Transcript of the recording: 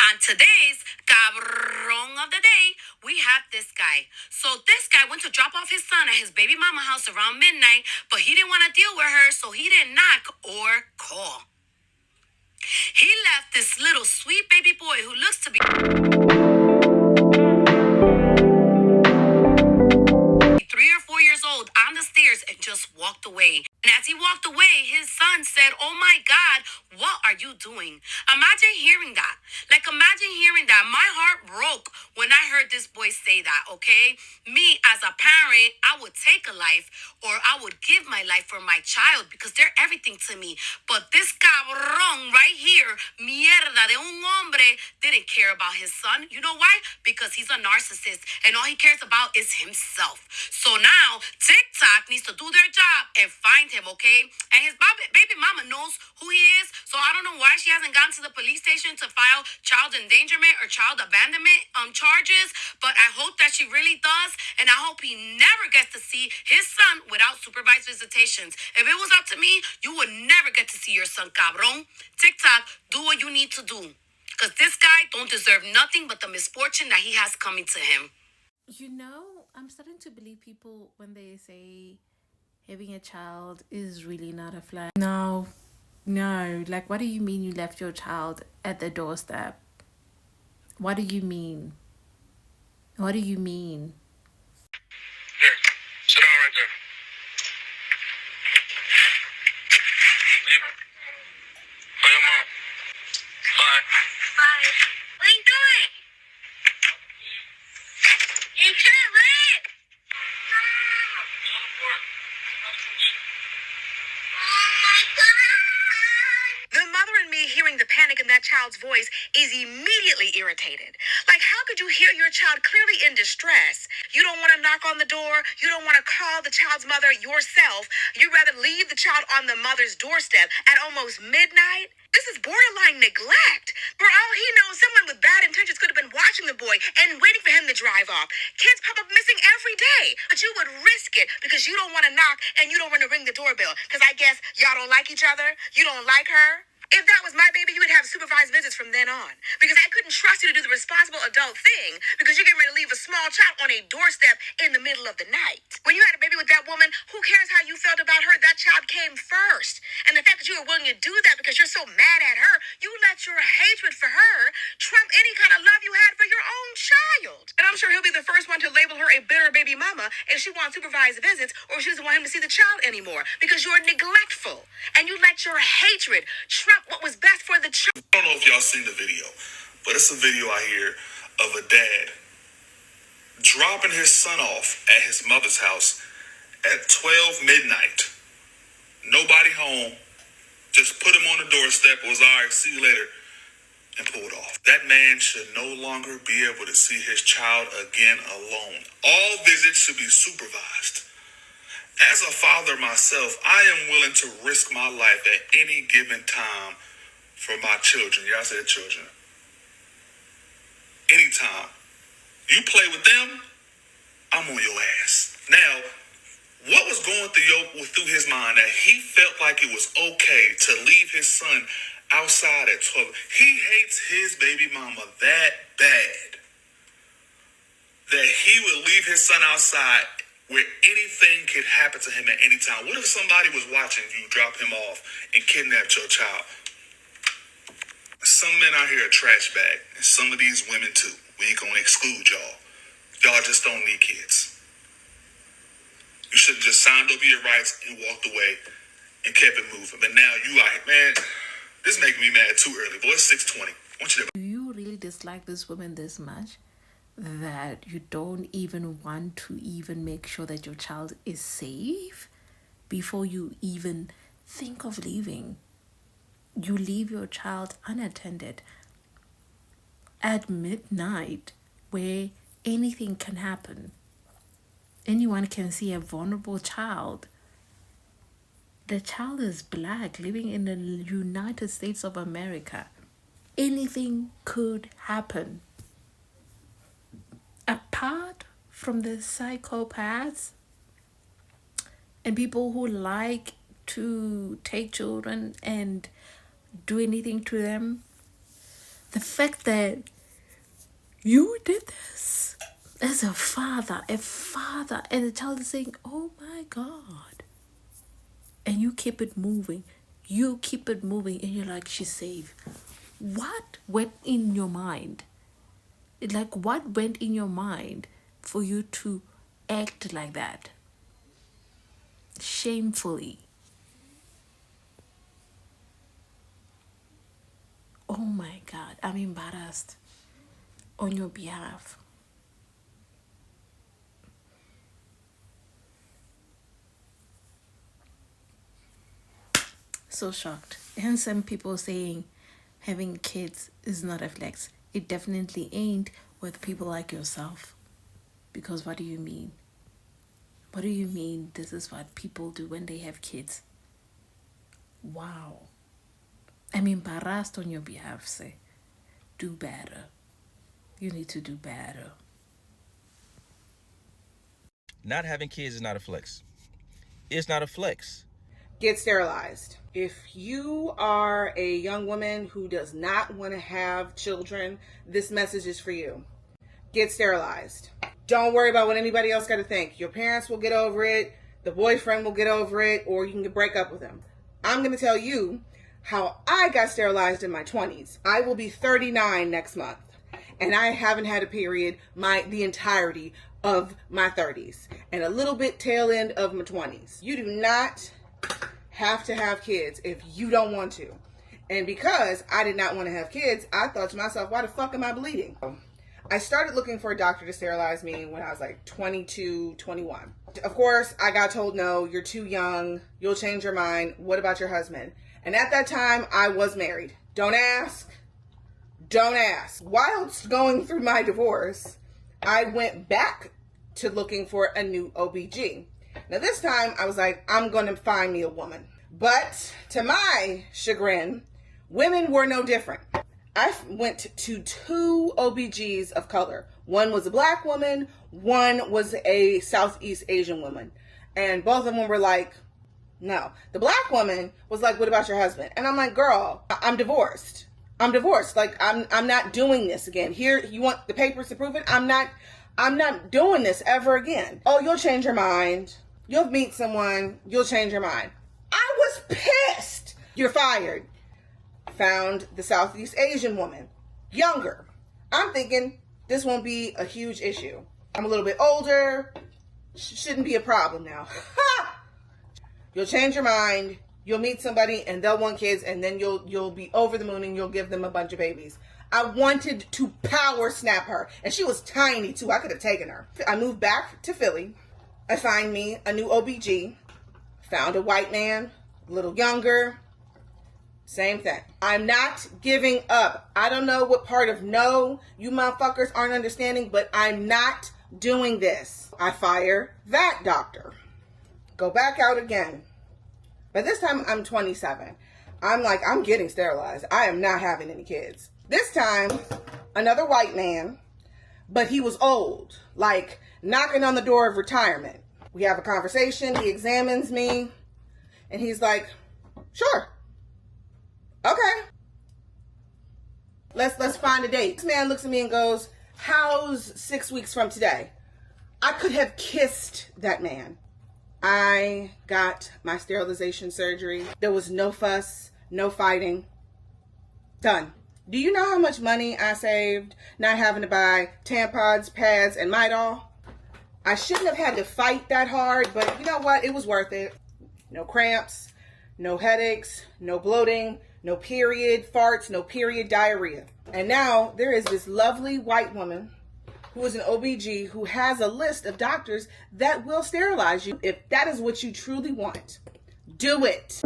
On today's Cabron of the Day, we have this guy. So this guy went to drop off his son at his baby mama house around midnight, but he didn't want to deal with her, so he didn't knock or call. He left this little sweet baby boy who looks to be 3 or 4 years old on the stairs and just walked away. And as he walked away, his son said, "Oh my God, what are you doing?" Imagine hearing that. Like, imagine hearing that. My heart broke when I heard this boy say that, okay? Me, as a parent, I would take a life or I would give my life for my child because they're everything to me. But this cabrón right here, mierda de un hombre, didn't care about his son. You know why? Because he's a narcissist and all he cares about is himself. So now TikTok needs to do their job and find him, okay? And his baby mama knows who he is, so I don't know why she hasn't gone to the police station to file child endangerment or child abandonment charges, but I hope that she really does, and I hope he never gets to see his son without supervised visitations. If it was up to me, you would never get to see your son, cabrón. TikTok, do what you need to do, because this guy don't deserve nothing but the misfortune that he has coming to him. I'm starting to believe people when they say having a child is really not a flag. No, no. Like, what do you mean you left your child at the doorstep? What do you mean? What do you mean? Here, sit down right there. Leave her. Call your mom. Bye. Bye. What are you doing? You can't leave. The mother in me hearing the panic in that child's voice is immediately irritated. Like, how could you hear your child clearly in distress? You don't want to knock on the door. You don't want to call the child's mother yourself. You'd rather leave the child on the mother's doorstep at almost midnight. This is borderline neglect. For all he knows, someone with bad intentions could have been watching the boy and waiting for him to drive off. Kids pop up missing every day, but you would risk it because you don't want to knock and you don't want to ring the doorbell because I guess y'all don't like each other. You don't like her. If that was my baby, you would have supervised visits from then on. Because I couldn't trust you to do the responsible adult thing because you're getting ready to leave a small child on a doorstep in the middle of the night. When you had a baby with that woman, who cares how you felt about her? That child came first. And the fact that you were willing to do that because you're so mad at her, you let your hatred for her trump any kind of love you had for your own child. And I'm sure he'll be the first one to label her a bitter baby mama if she wants supervised visits or she doesn't want him to see the child anymore because you're neglectful and you let your hatred trump what was best for the child. I don't know if y'all seen the video, but it's a video I hear of a dad dropping his son off at his mother's house at 12 midnight. Nobody home. Just put him on the doorstep. Was all right, see you later, and pulled off. That man should no longer be able to see his child again alone. All visits should be supervised. As a father myself, I am willing to risk my life at any given time for my children. Y'all said children. Anytime. You play with them, I'm on your ass. Now, what was going through his mind that he felt like it was okay to leave his son outside at 12? He hates his baby mama that bad that he would leave his son outside where anything could happen to him at any time. What if somebody was watching you drop him off and kidnapped your child? Some men out here are trash bag, and some of these women too. We ain't gonna exclude y'all. Y'all just don't need kids. You should have just signed over your rights and walked away and kept it moving. But now you like, man, this is making me mad too early. Boy, it's 6:20. I want you to... Do you really dislike this woman this much that you don't even want to even make sure that your child is safe before you even think of leaving? You leave your child unattended at midnight where anything can happen. Anyone can see a vulnerable child. The child is black, living in the United States of America. Anything could happen. Apart from the psychopaths and people who like to take children and do anything to them, The fact that you did this as a father, and the child is saying, oh my God. And you keep it moving. And you're like, she's safe. What went in your mind? What went in your mind for you to act like that? Shamefully. Oh my God, I'm embarrassed on your behalf. So shocked. And some people saying having kids is not a flex. It definitely ain't with people like yourself. Because what do you mean? What do you mean this is what people do when they have kids? Wow. I'm embarrassed on your behalf, say. Do better. You need to do better. Not having kids is not a flex. It's not a flex. Get sterilized. If you are a young woman who does not want to have children, this message is for you. Get sterilized. Don't worry about what anybody else got to think. Your parents will get over it, the boyfriend will get over it, or you can break up with him. I'm going to tell you how I got sterilized in my 20s. I will be 39 next month, and I haven't had a period the entirety of my 30s and a little bit tail end of my 20s. You do not have to have kids if you don't want to. And because I did not want to have kids, I thought to myself, why the fuck am I bleeding? I started looking for a doctor to sterilize me when I was like 22, 21. Of course, I got told, no, you're too young. You'll change your mind. What about your husband? And at that time, I was married. Don't ask. Don't ask. Whilst going through my divorce, I went back to looking for a new OBG. Now this time, I was like, I'm going to find me a woman. But to my chagrin, women were no different. I went to 2 OBGs of color. One was a black woman, one was a Southeast Asian woman. And both of them were like, no. The black woman was like, what about your husband? And I'm like, girl, I'm divorced. Like, I'm not doing this again. Here, you want the papers to prove it? I'm not doing this ever again. Oh, you'll change your mind. You'll meet someone. You'll change your mind. I was pissed. You're fired. Found the Southeast Asian woman, younger. I'm thinking this won't be a huge issue. I'm a little bit older. Shouldn't be a problem now. You'll change your mind. You'll meet somebody and they'll want kids, and then you'll be over the moon and you'll give them a bunch of babies. I wanted to power snap her, and she was tiny too. I could have taken her. I moved back to Philly. I find me a new OBG. Found a white man, a little younger. Same thing. I'm not giving up. I don't know what part of no you motherfuckers aren't understanding, but I'm not doing this. I fire that doctor. Go back out again. But this time I'm 27. I'm like, I'm getting sterilized. I am not having any kids. This time, another white man, but he was old, like knocking on the door of retirement. We have a conversation. He examines me and he's like, sure. Okay. Let's find a date. This man looks at me and goes, how's 6 weeks from today? I could have kissed that man. I got my sterilization surgery. There was no fuss, no fighting. Done. Do you know how much money I saved not having to buy tampons, pads, and Midol? I shouldn't have had to fight that hard, but you know what? It was worth it. No cramps, no headaches, no bloating, no period farts, no period diarrhea. And now there is this lovely white woman who is an OBG who has a list of doctors that will sterilize you if that is what you truly want. Do it.